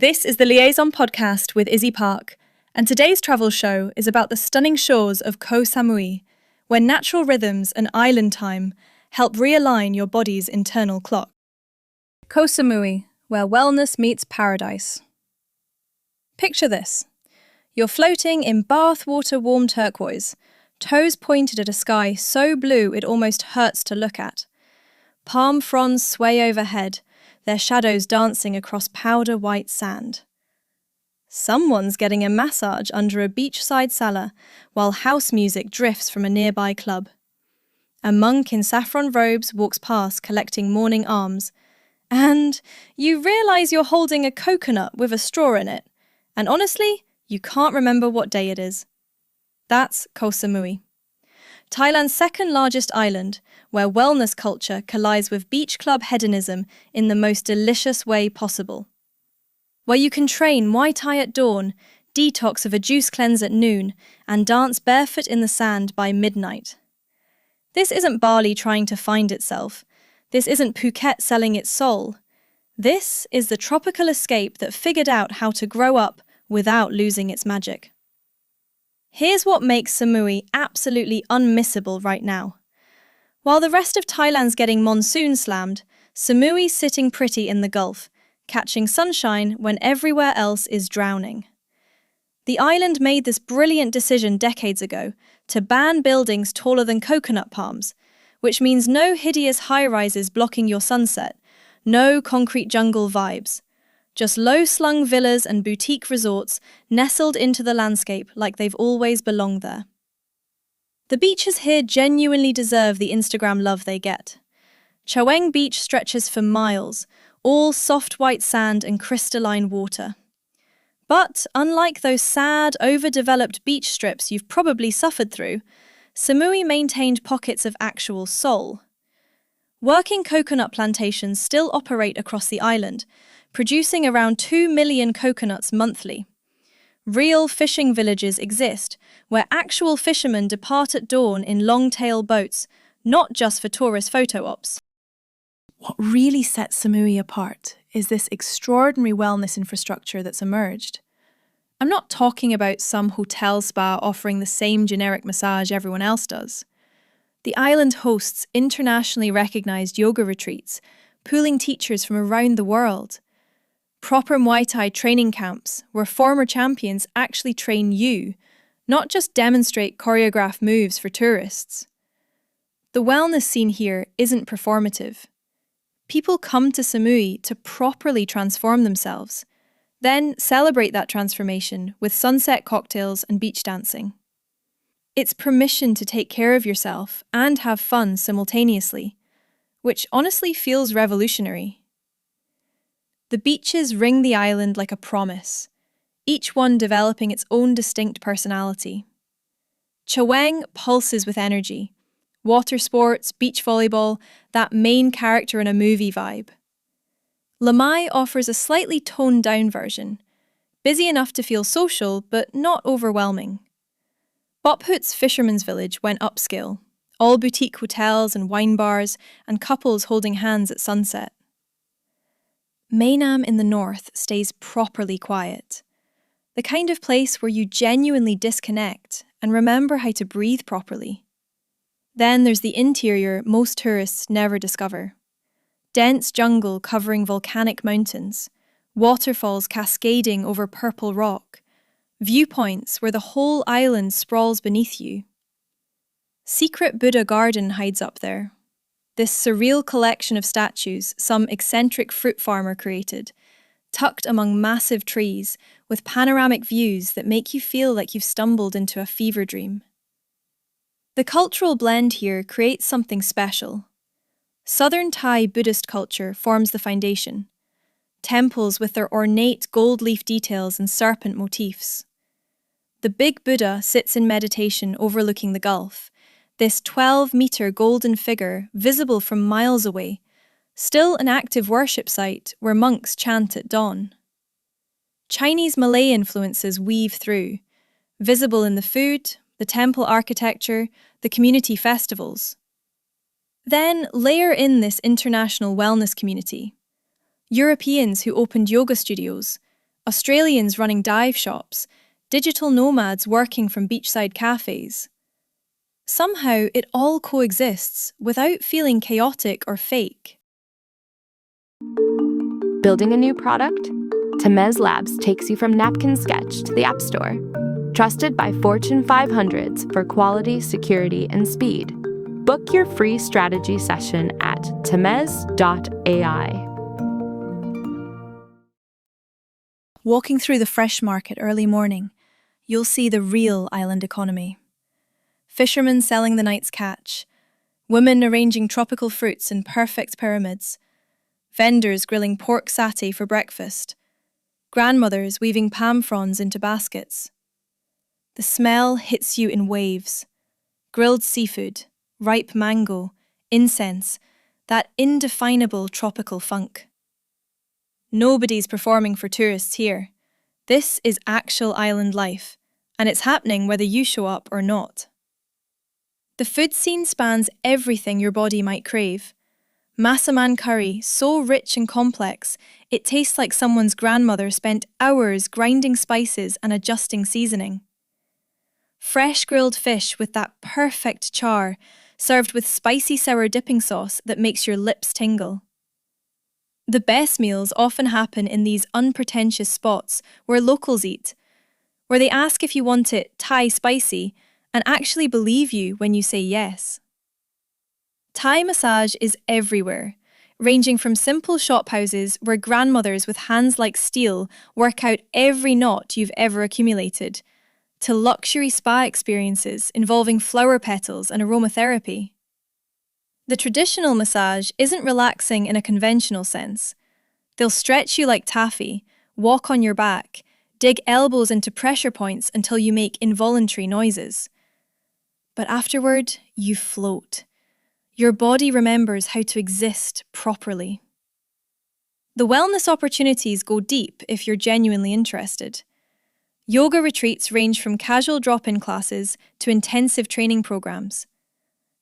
This is the Liaison podcast with Izzy Park, and today's travel show is about the stunning shores of Koh Samui, where natural rhythms and island time help realign your body's internal clock. Koh Samui, where wellness meets paradise. Picture this. You're floating in bathwater warm turquoise, toes pointed at a sky so blue it almost hurts to look at. Palm fronds sway overhead, their shadows dancing across powder white sand. Someone's getting a massage under a beachside sala while house music drifts from a nearby club. A monk in saffron robes walks past collecting morning alms, and you realise you're holding a coconut with a straw in it, and honestly, you can't remember what day it is. That's Koh Samui, Thailand's second largest island, where wellness culture collides with beach club hedonism in the most delicious way possible. Where you can train Muay Thai at dawn, detox of a juice cleanse at noon, and dance barefoot in the sand by midnight. This isn't Bali trying to find itself. This isn't Phuket selling its soul. This is the tropical escape that figured out how to grow up without losing its magic. Here's what makes Samui absolutely unmissable right now. While the rest of Thailand's getting monsoon-slammed, Samui's sitting pretty in the Gulf, catching sunshine when everywhere else is drowning. The island made this brilliant decision decades ago to ban buildings taller than coconut palms, which means no hideous high-rises blocking your sunset, no concrete jungle vibes. Just low-slung villas and boutique resorts nestled into the landscape like they've always belonged there. The beaches here genuinely deserve the Instagram love they get. Chaweng beach stretches for miles, all soft white sand and crystalline water. But unlike those sad, overdeveloped beach strips you've probably suffered through, Samui maintained pockets of actual soul. Working coconut plantations still operate across the island, producing around 2 million coconuts monthly. Real fishing villages exist, where actual fishermen depart at dawn in long-tail boats, not just for tourist photo ops. What really sets Samui apart is this extraordinary wellness infrastructure that's emerged. I'm not talking about some hotel spa offering the same generic massage everyone else does. The island hosts internationally recognised yoga retreats, pooling teachers from around the world. Proper Muay Thai training camps where former champions actually train you, not just demonstrate choreographed moves for tourists. The wellness scene here isn't performative. People come to Samui to properly transform themselves, then celebrate that transformation with sunset cocktails and beach dancing. It's permission to take care of yourself and have fun simultaneously, which honestly feels revolutionary. The beaches ring the island like a promise, each one developing its own distinct personality. Chaweng pulses with energy. Water sports, beach volleyball, that main character in a movie vibe. Lamai offers a slightly toned-down version, busy enough to feel social but not overwhelming. Bophut's Fisherman's Village went upscale, all boutique hotels and wine bars and couples holding hands at sunset. Maenam in the north stays properly quiet, the kind of place where you genuinely disconnect and remember how to breathe properly. Then there's the interior most tourists never discover. Dense jungle covering volcanic mountains, waterfalls cascading over purple rock, viewpoints where the whole island sprawls beneath you. Secret Buddha Garden hides up there. This surreal collection of statues some eccentric fruit farmer created, tucked among massive trees with panoramic views that make you feel like you've stumbled into a fever dream. The cultural blend here creates something special. Southern Thai Buddhist culture forms the foundation. Temples with their ornate gold leaf details and serpent motifs. The big Buddha sits in meditation overlooking the Gulf, this 12-metre golden figure visible from miles away, still an active worship site where monks chant at dawn. Chinese Malay influences weave through, visible in the food, the temple architecture, the community festivals. Then layer in this international wellness community. Europeans who opened yoga studios, Australians running dive shops, digital nomads working from beachside cafes. Somehow it all coexists without feeling chaotic or fake. Building a new product? Temez Labs takes you from napkin sketch to the App Store. Trusted by Fortune 500s for quality, security, and speed. Book your free strategy session at temez.ai. Walking through the fresh market early morning, you'll see the real island economy. Fishermen selling the night's catch, women arranging tropical fruits in perfect pyramids, vendors grilling pork satay for breakfast, grandmothers weaving palm fronds into baskets. The smell hits you in waves. Grilled seafood, ripe mango, incense, that indefinable tropical funk. Nobody's performing for tourists here. This is actual island life, and it's happening whether you show up or not. The food scene spans everything your body might crave. Massaman curry, so rich and complex, it tastes like someone's grandmother spent hours grinding spices and adjusting seasoning. Fresh grilled fish with that perfect char, served with spicy sour dipping sauce that makes your lips tingle. The best meals often happen in these unpretentious spots where locals eat, where they ask if you want it Thai spicy and actually believe you when you say yes. Thai massage is everywhere, ranging from simple shophouses where grandmothers with hands like steel work out every knot you've ever accumulated, to luxury spa experiences involving flower petals and aromatherapy. The traditional massage isn't relaxing in a conventional sense. They'll stretch you like taffy, walk on your back, dig elbows into pressure points until you make involuntary noises. But afterward, you float. Your body remembers how to exist properly. The wellness opportunities go deep if you're genuinely interested. Yoga retreats range from casual drop-in classes to intensive training programs.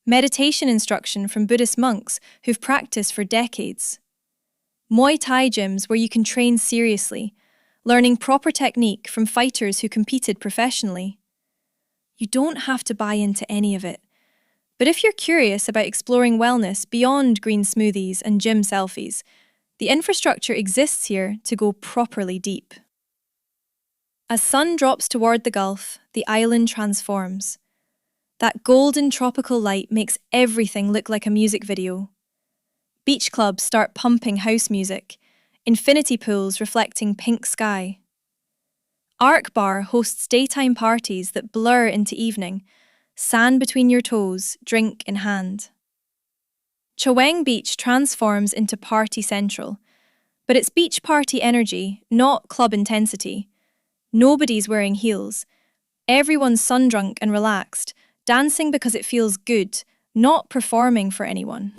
Meditation instruction from Buddhist monks who've practiced for decades. Muay Thai gyms where you can train seriously, learning proper technique from fighters who competed professionally. You don't have to buy into any of it. But if you're curious about exploring wellness beyond green smoothies and gym selfies, the infrastructure exists here to go properly deep. As sun drops toward the Gulf, the island transforms. That golden tropical light makes everything look like a music video. Beach clubs start pumping house music, infinity pools reflecting pink sky. Ark Bar hosts daytime parties that blur into evening, sand between your toes, drink in hand. Chaweng Beach transforms into party central, but it's beach party energy, not club intensity. Nobody's wearing heels. Everyone's sun-drunk and relaxed, dancing because it feels good, not performing for anyone.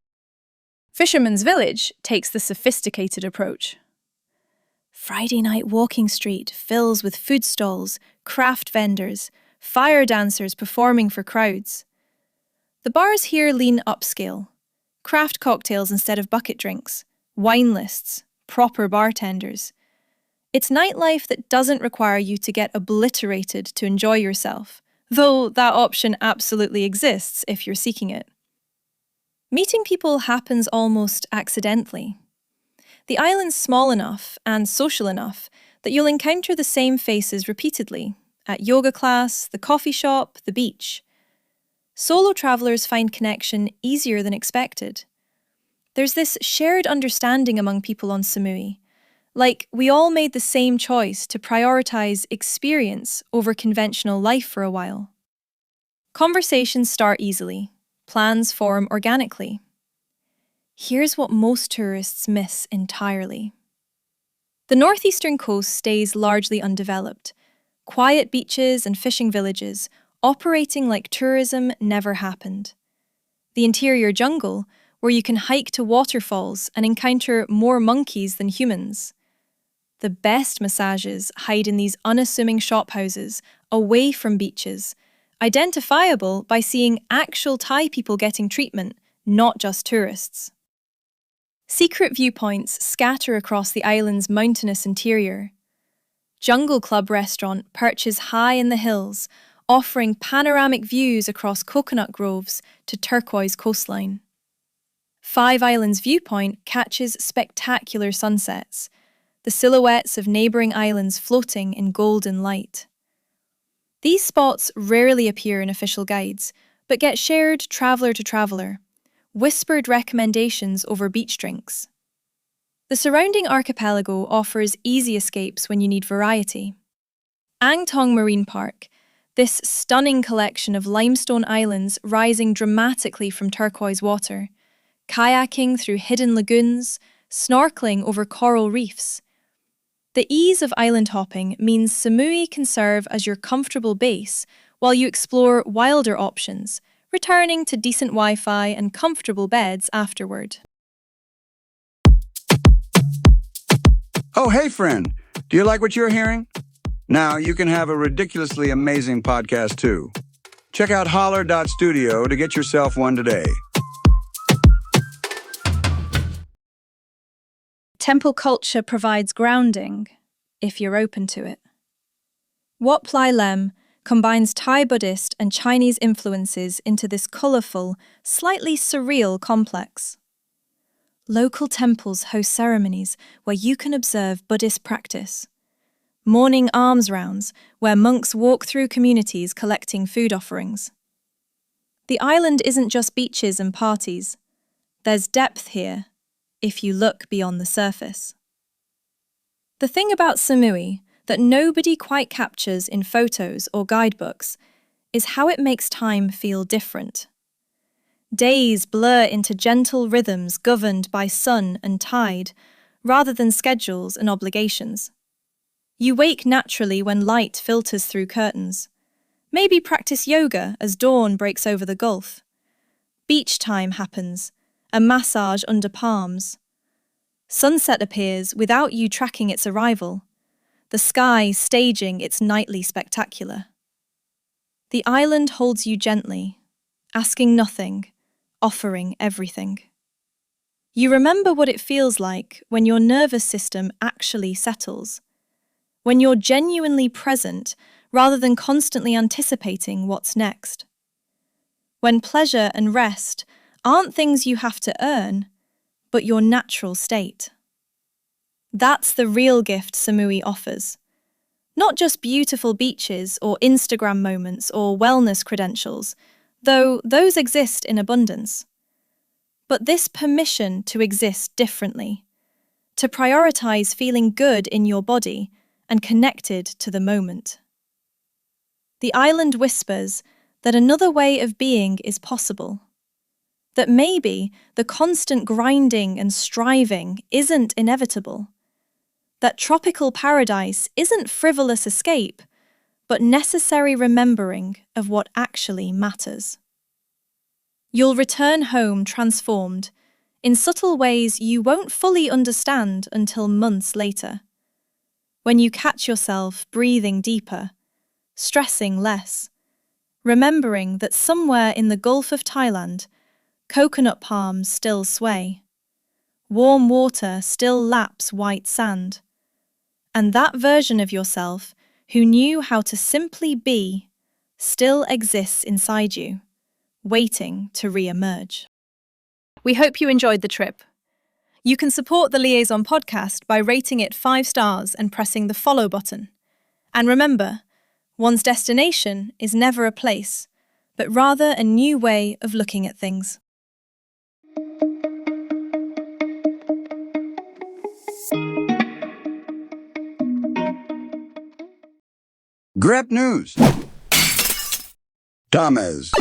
Fisherman's Village takes the sophisticated approach. Friday night walking street fills with food stalls, craft vendors, fire dancers performing for crowds. The bars here lean upscale. Craft cocktails instead of bucket drinks, wine lists, proper bartenders. It's nightlife that doesn't require you to get obliterated to enjoy yourself, though that option absolutely exists if you're seeking it. Meeting people happens almost accidentally. The island's small enough and social enough that you'll encounter the same faces repeatedly, at yoga class, the coffee shop, the beach. Solo travellers find connection easier than expected. There's this shared understanding among people on Samui, like we all made the same choice to prioritise experience over conventional life for a while. Conversations start easily, plans form organically. Here's what most tourists miss entirely. The northeastern coast stays largely undeveloped. Quiet beaches and fishing villages, operating like tourism never happened. The interior jungle, where you can hike to waterfalls and encounter more monkeys than humans. The best massages hide in these unassuming shophouses, away from beaches, identifiable by seeing actual Thai people getting treatment, not just tourists. Secret viewpoints scatter across the island's mountainous interior. Jungle Club restaurant perches high in the hills, offering panoramic views across coconut groves to turquoise coastline. Five Islands Viewpoint catches spectacular sunsets, the silhouettes of neighbouring islands floating in golden light. These spots rarely appear in official guides, but get shared traveller to traveller, whispered recommendations over beach drinks. The surrounding archipelago offers easy escapes when you need variety. Ang Thong Marine Park, this stunning collection of limestone islands rising dramatically from turquoise water, kayaking through hidden lagoons, snorkeling over coral reefs. The ease of island hopping means Samui can serve as your comfortable base while you explore wilder options, returning to decent Wi-Fi and comfortable beds afterward. Oh, hey, friend. Do you like what you're hearing? Now you can have a ridiculously amazing podcast, too. Check out holler.studio to get yourself one today. Temple culture provides grounding, if you're open to it. Wat Plai Lem combines Thai Buddhist and Chinese influences into this colourful, slightly surreal complex. Local temples host ceremonies where you can observe Buddhist practice. Morning alms rounds where monks walk through communities collecting food offerings. The island isn't just beaches and parties. There's depth here, if you look beyond the surface. The thing about Samui that nobody quite captures in photos or guidebooks is how it makes time feel different. Days blur into gentle rhythms governed by sun and tide, rather than schedules and obligations. You wake naturally when light filters through curtains. Maybe practice yoga as dawn breaks over the gulf. Beach time happens, a massage under palms. Sunset appears without you tracking its arrival, the sky staging its nightly spectacular. The island holds you gently, asking nothing, offering everything. You remember what it feels like when your nervous system actually settles, when you're genuinely present rather than constantly anticipating what's next. When pleasure and rest aren't things you have to earn, but your natural state. That's the real gift Samui offers. Not just beautiful beaches or Instagram moments or wellness credentials, though those exist in abundance. But this permission to exist differently, to prioritize feeling good in your body and connected to the moment. The island whispers that another way of being is possible, that maybe the constant grinding and striving isn't inevitable, that tropical paradise isn't frivolous escape, but necessary remembering of what actually matters. You'll return home transformed, in subtle ways you won't fully understand until months later. When you catch yourself breathing deeper, stressing less, remembering that somewhere in the Gulf of Thailand, coconut palms still sway, warm water still laps white sand, and that version of yourself who knew how to simply be still exists inside you, waiting to re-emerge. We hope you enjoyed the trip. You can support the Liaison podcast by rating it 5 stars and pressing the follow button. And remember, one's destination is never a place, but rather a new way of looking at things. Grep News. Tamez.